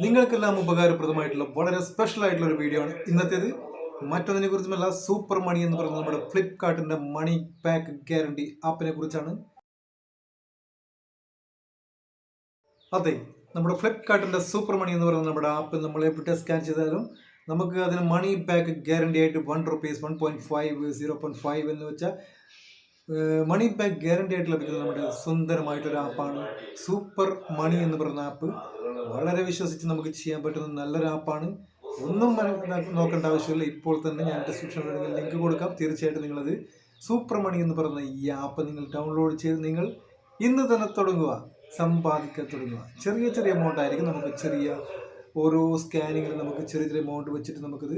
നിങ്ങൾക്കെല്ലാം ഉപകാരപ്രദമായിട്ടുള്ള വളരെ സ്പെഷ്യൽ ആയിട്ടുള്ള ഒരു വീഡിയോ ആണ് ഇന്നത്തേത്. മറ്റൊന്നിനെ കുറിച്ചുമല്ല, സൂപ്പർ മണി എന്ന് പറയുന്നത് നമ്മുടെ ഫ്ലിപ്കാർട്ടിന്റെ മണി ബാക്ക് ഗ്യാരണ്ടി ആപ്പിനെ കുറിച്ചാണ്. അതെ, നമ്മുടെ ഫ്ലിപ്കാർട്ടിന്റെ സൂപ്പർ മണി എന്ന് പറയുന്ന നമ്മുടെ ആപ്പ് നമ്മൾ എവിടെ സ്കാൻ ചെയ്താലും നമുക്ക് അതിന് മണി ബാക്ക് ഗ്യാരണ്ടി ആയിട്ട് ₹1, 1.5, 0.5 എന്ന് വെച്ചാൽ മണി ബാക്ക് ഗ്യാരണ്ടി ആയിട്ട് ലഭിക്കുന്നത് നമ്മുടെ സുന്ദരമായിട്ടൊരു ആപ്പാണ് സൂപ്പർ മണി എന്ന് പറയുന്ന ആപ്പ്. വളരെ വിശ്വസിച്ച് നമുക്ക് ചെയ്യാൻ പറ്റുന്ന നല്ലൊരു ആപ്പാണ്. ഒന്നും നോക്കേണ്ട ആവശ്യമില്ല. ഇപ്പോൾ തന്നെ ഞാൻ ഡിസ്ക്രിപ്ഷനിൽ ലിങ്ക് കൊടുക്കാം. തീർച്ചയായിട്ടും നിങ്ങളത് സൂപ്പർ മണി എന്ന് പറയുന്ന ഈ ആപ്പ് നിങ്ങൾ ഡൗൺലോഡ് ചെയ്ത് നിങ്ങൾ ഇന്ന് തന്നെ തുടങ്ങുക, സമ്പാദിക്കാൻ തുടങ്ങുക. ചെറിയ ചെറിയ എമൗണ്ട് ആയിരിക്കും. നമുക്ക് ചെറിയ ഓരോ സ്കാനിങ്ങിൽ നമുക്ക് ചെറിയ ചെറിയ എമൗണ്ട് വെച്ചിട്ട് നമുക്കിത്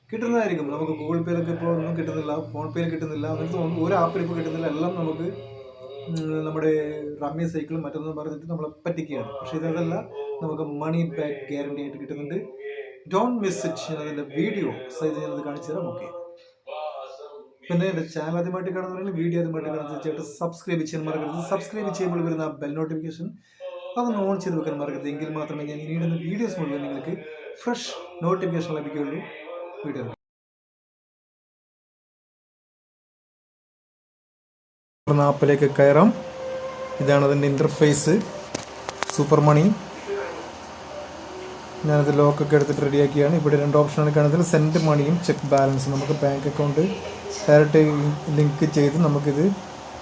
കിട്ടുന്നതായിരിക്കും. നമുക്ക് ഗൂഗിൾ പേയിലൊക്കെ ഇപ്പോൾ ഒന്നും കിട്ടുന്നില്ല, ഫോൺ പേയിൽ കിട്ടുന്നില്ല, അങ്ങനത്തെ ഒരു ആപ്പിൽ ഇപ്പോൾ കിട്ടുന്നില്ല. എല്ലാം നമുക്ക് നമ്മുടെ റമ്മി സൈക്കിളും മറ്റൊന്നും പറഞ്ഞിട്ട് നമ്മളെ പറ്റിക്കുകയാണ്. പക്ഷേ ഇതല്ല, നമുക്ക് മണി ബാക്ക് ഗ്യാരണ്ടി ആയിട്ട് കിട്ടുന്നുണ്ട്. Don't miss it. ഞാൻ അതിൻ്റെ വീഡിയോ സൈസ് ഞാനത് കാണിച്ചു തരാം. ഓക്കെ, പിന്നെ എൻ്റെ ചാനൽ ആദ്യമായിട്ട് കാണുന്നവരാണ്, വീഡിയോ ആദ്യമായിട്ട് കാണുന്നത് തീർച്ചയായിട്ടും സബ്സ്ക്രൈബ് ചെയ്യാൻ മറക്കരുത്. സബ്സ്ക്രൈബ് ചെയ്യുമ്പോൾ വരുന്ന ബെൽ നോട്ടിഫിക്കേഷൻ അതൊന്ന് ഓൺ ചെയ്ത് വെക്കാൻ മറക്കരുത്. എങ്കിൽ മാത്രമേ ഞാൻ ഇനിയിടുന്ന വീഡിയോസ് മുഴുവൻ നിങ്ങൾക്ക് ഫ്രഷ് നോട്ടിഫിക്കേഷൻ ലഭിക്കുകയുള്ളൂ. വീഡിയോ ആപ്പിലേക്ക് കയറാം. ഇതാണ് അതിൻ്റെ ഇൻ്റർഫേസ് സൂപ്പർ മണി. ഞാനത് ലോക്കൊക്കെ എടുത്തിട്ട് റെഡിയാക്കിയാണ്. ഇവിടെ രണ്ട് ഓപ്ഷനാണ് കാണുന്നത്, സെൻഡ് മണിയും ചെക്ക് ബാലൻസ്. നമുക്ക് ബാങ്ക് അക്കൗണ്ട് ഡയറക്റ്റ് ലിങ്ക് ചെയ്ത് നമുക്കിത്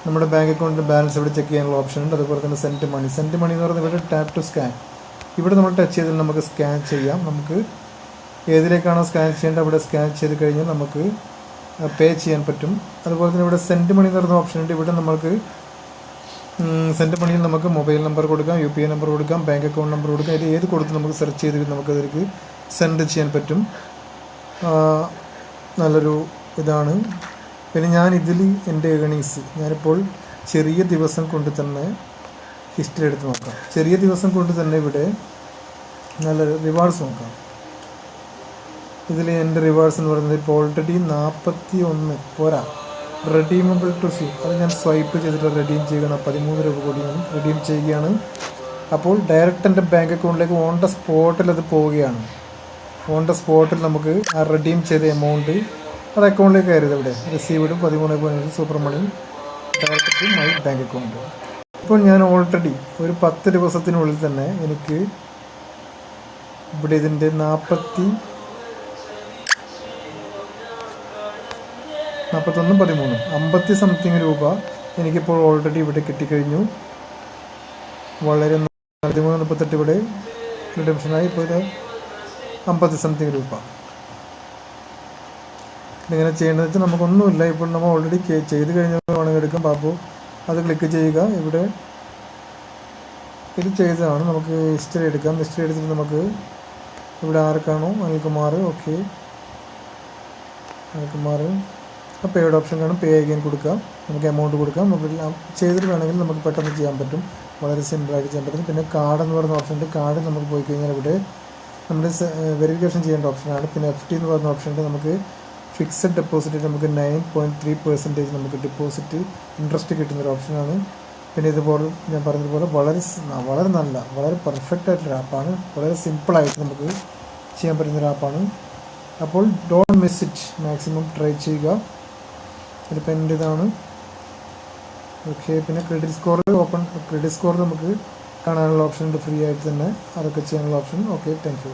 നമ്മുടെ ബാങ്ക് അക്കൗണ്ടിൻ്റെ ബാലൻസ് ഇവിടെ ചെക്ക് ചെയ്യാനുള്ള ഓപ്ഷൻ ഉണ്ട്. അതുപോലെ തന്നെ സെൻഡ് മണി എന്ന് പറയുന്നത് ഇവിടെ ടാപ്പ് ടു സ്കാൻ. ഇവിടെ നമ്മൾ ടച്ച് ചെയ്താൽ നമുക്ക് സ്കാൻ ചെയ്യാം. നമുക്ക് ഏതിലേക്കാണോ സ്കാൻ ചെയ്യേണ്ടത് അവിടെ സ്കാൻ ചെയ്ത് കഴിഞ്ഞാൽ നമുക്ക് പേ ചെയ്യാൻ പറ്റും. അതുപോലെ തന്നെ ഇവിടെ സെൻഡ് മണി എന്ന് പറയുന്ന ഓപ്ഷൻ ഉണ്ട്. ഇവിടെ നമുക്ക് സെൻഡ് മണിയിൽ നമുക്ക് മൊബൈൽ നമ്പർ കൊടുക്കാം, UPI നമ്പർ കൊടുക്കാം, ബാങ്ക് അക്കൗണ്ട് നമ്പർ കൊടുക്കാം. ഇത് ഏത് കൊടുത്ത് നമുക്ക് സെർച്ച് ചെയ്ത് നമുക്കതിലേക്ക് സെൻഡ് ചെയ്യാൻ പറ്റും. നല്ലൊരു ഇതാണ്. പിന്നെ ഞാൻ ഇതിൽ എൻ്റെ ഏർണിങ്സ് ഞാനിപ്പോൾ ചെറിയ ദിവസം കൊണ്ട് തന്നെ ഹിസ്റ്ററി എടുത്ത് നോക്കാം. ചെറിയ ദിവസം കൊണ്ട് തന്നെ ഇവിടെ നല്ലൊരു റിവാർഡ്സ് നോക്കാം. ഇതിൽ എൻ്റെ റിവാർഡ്സ് എന്ന് പറയുന്നത് ഇപ്പോൾ ഓൾറെഡി 41 പോരാ, റെഡീമബിൾ ടു സീ. അത് ഞാൻ സ്വൈപ്പ് ചെയ്തിട്ട് റെഡീം ചെയ്യുകയാണ്. 13 രൂപ കൂടി ഞാൻ റെഡീം ചെയ്യുകയാണ്. അപ്പോൾ ഡയറക്റ്റ് എൻ്റെ ബാങ്ക് അക്കൗണ്ടിലേക്ക് ഓൺ ദ സ്പോട്ടിൽ അത് പോവുകയാണ്. ഓൺ ദ സ്പോട്ടിൽ നമുക്ക് ആ റെഡീം ചെയ്ത എമൗണ്ട് അത് അക്കൗണ്ടിലേക്ക് കയറിയത്. ഇവിടെ received 13.5 super money direct to my bank account. ഇപ്പോൾ ഞാൻ ഓൾറെഡി ഒരു 10 ദിവസത്തിനുള്ളിൽ തന്നെ എനിക്ക് ഇവിടെ ഇതിൻ്റെ 41, 13, 50 സംതിങ് രൂപ എനിക്കിപ്പോൾ ഓൾറെഡി ഇവിടെ കിട്ടിക്കഴിഞ്ഞു. വളരെ 13.38 ഇവിടെ റിഡംഷനായി. ഇപ്പോൾ ഇത് 50 സംതിങ് രൂപ. ഇങ്ങനെ ചെയ്യേണ്ടത് വെച്ചാൽ നമുക്കൊന്നുമില്ല. ഇപ്പോൾ നമ്മൾ ഓൾറെഡി ചെയ്ത് കഴിഞ്ഞാൽ വേണമെങ്കിൽ എടുക്കാം. അപ്പോൾ അത് ക്ലിക്ക് ചെയ്യുക. ഇവിടെ ഇത് ചെയ്തതാണ്. നമുക്ക് ഹിസ്റ്ററി എടുക്കാം. ഹിസ്റ്ററി എടുത്തിട്ട് നമുക്ക് ഇവിടെ ആർക്കാണോ Anilkumar, okay, Anilkumar paid option കാണും. പേ അഗൈൻ കൊടുക്കാം. നമുക്ക് എമൗണ്ട് കൊടുക്കാം. നമുക്ക് ചെയ്തിട്ട് വേണമെങ്കിൽ നമുക്ക് പെട്ടെന്ന് ചെയ്യാൻ പറ്റും. വളരെ സിമ്പിളായിട്ട് ചെയ്യാൻ പറ്റും. പിന്നെ കാർഡ് എന്ന് പറയുന്ന ഓപ്ഷൻ ഉണ്ട്. കാർഡ് നമുക്ക് പോയി കഴിഞ്ഞാൽ ഇവിടെ നമ്മൾ വെരിഫിക്കേഷൻ ചെയ്യേണ്ട ഓപ്ഷനാണ്. പിന്നെ FD എന്ന് പറയുന്ന ഓപ്ഷൻ ഉണ്ട്. നമുക്ക് ഫിക്സഡ് ഡെപ്പോസിറ്റ് നമുക്ക് 9.3% നമുക്ക് ഡെപ്പോസിറ്റ് ഇൻട്രസ്റ്റ് കിട്ടുന്നൊരു ഓപ്ഷനാണ്. പിന്നെ ഇതുപോലെ ഞാൻ പറഞ്ഞതുപോലെ വളരെ നല്ല, വളരെ പെർഫെക്റ്റ് ആയിട്ടുള്ള ആപ്പാണ്. വളരെ സിമ്പിളായിട്ട് നമുക്ക് ചെയ്യാൻ പറ്റുന്നൊരു ആപ്പാണ്. അപ്പോൾ don't miss it. Maximum try ചെയ്യുക. ഇതിപ്പോൾ എൻ്റെ ഇതാണ്. ഓക്കെ, പിന്നെ ക്രെഡിറ്റ് സ്കോർ നമുക്ക് കാണാനുള്ള ഓപ്ഷൻ ഉണ്ട് ഫ്രീ ആയിട്ട് തന്നെ. അതൊക്കെ ചെയ്യാനുള്ള ഓപ്ഷൻ. Okay, thank you.